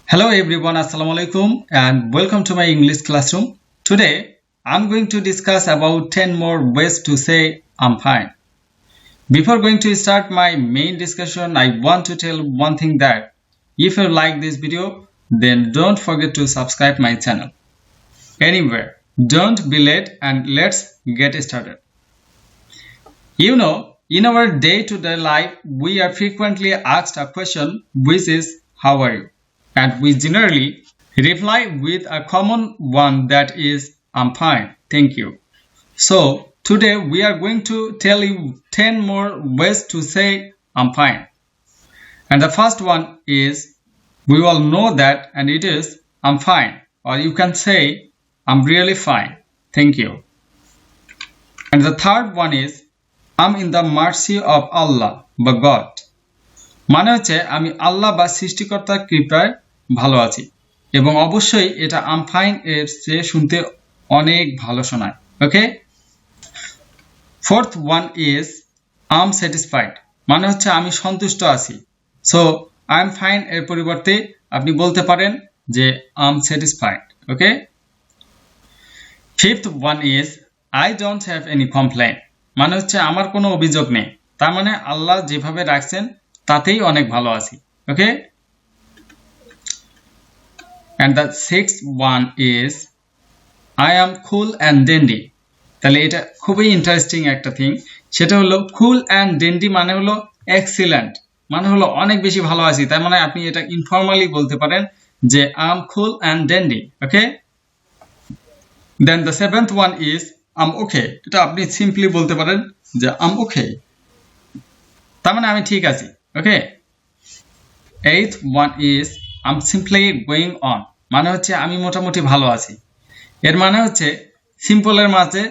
Hello everyone, Assalamu alaikum and welcome to my English classroom. Today, I'm going to discuss about 10 more ways to say I'm fine. Before going to start my main discussion, I want to tell one thing that if you like this video, then don't forget to subscribe my channel. Anyway, don't be late and let's get started. You know, in our day-to-day life, we are frequently asked a question which is, how are you? And we generally reply with a common one that is, I'm fine, thank you. So today we are going to tell you 10 more ways to say I'm fine. And the first one is, we all know that, and it is, I'm fine. Or you can say, I'm really fine, thank you. And the third one is, I'm in the mercy of Allah বা God. মানে হচ্ছে আমি আল্লাহ বা সৃষ্টিকর্তার কৃপায় ভালো আছি এবং অবশ্যই এটা আম ফাইন এর চেয়ে শুনতে অনেক ভালো শোনায় okay fourth one is I'm satisfied মানে হচ্ছে আমি সন্তুষ্ট আছি সো আই এম ফাইন এর পরিবর্তে আপনি বলতে পারেন যে I'm satisfied okay fifth one is I don't have any complain মানে হচ্ছে আমার কোনো অভিযোগ নেই তার মানে আল্লাহ যেভাবে রাখছেন তাতেই অনেক ভালো আছি ওকে and the sixth one is I am cool and dandy তাহলে এটা খুবই ইন্টারেস্টিং একটা থিং সেটা হলো cool and dandy মানে হলো এক্সিলেন্ট মানে হলো অনেক বেশি ভালো আছি তার মানে আপনি এটা ইনফর্মালি বলতে পারেন যে I am cool and dandy okay then the seventh one is I'm okay এটা আপনি সিম্পলি বলতে পারেন যে I'm okay তার মানে আমি ঠিক আছি okay eighth one is I'm simply going on মানে হচ্ছে আমি মোটামুটি ভালো আছি এর মানে হচ্ছে সিম্পলের মাঝে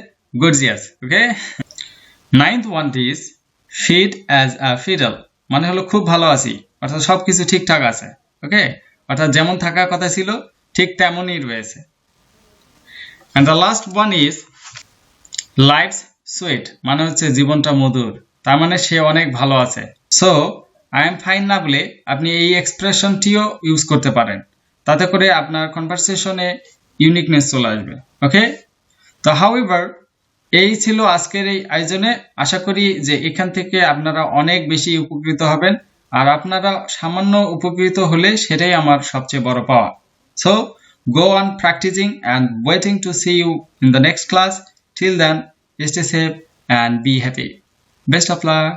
gorgeous okay ninth one is fit as a fiddle মানে হলো খুব ভালো আছি অর্থাৎ সবকিছু ঠিকঠাক আছে ওকে অর্থাৎ যেমন থাকার কথা ছিল ঠিক তেমনই রয়েছে and the last one is life's sweet মানে হচ্ছে জীবনটা মধুর তার মানে সে অনেক ভালো আছে so I am fine না বলে আপনি এই এক্সপ্রেশনটিও ইউজ করতে পারেন তাতে করে আপনার কনভারসেশনে ইউনিকনেস চলে আসবে ওকে তো হাউএভার এই ছিল আজকের এই আয়োজনে আশা করি যে এখান থেকে আপনারা অনেক বেশি উপকৃত হবেন আর আপনারা সামান্য উপকৃত হলে সেটাই আমার সবচেয়ে বড় পাওয়া so go on practicing and waiting to see you in the next class till then stay safe and be happy best of luck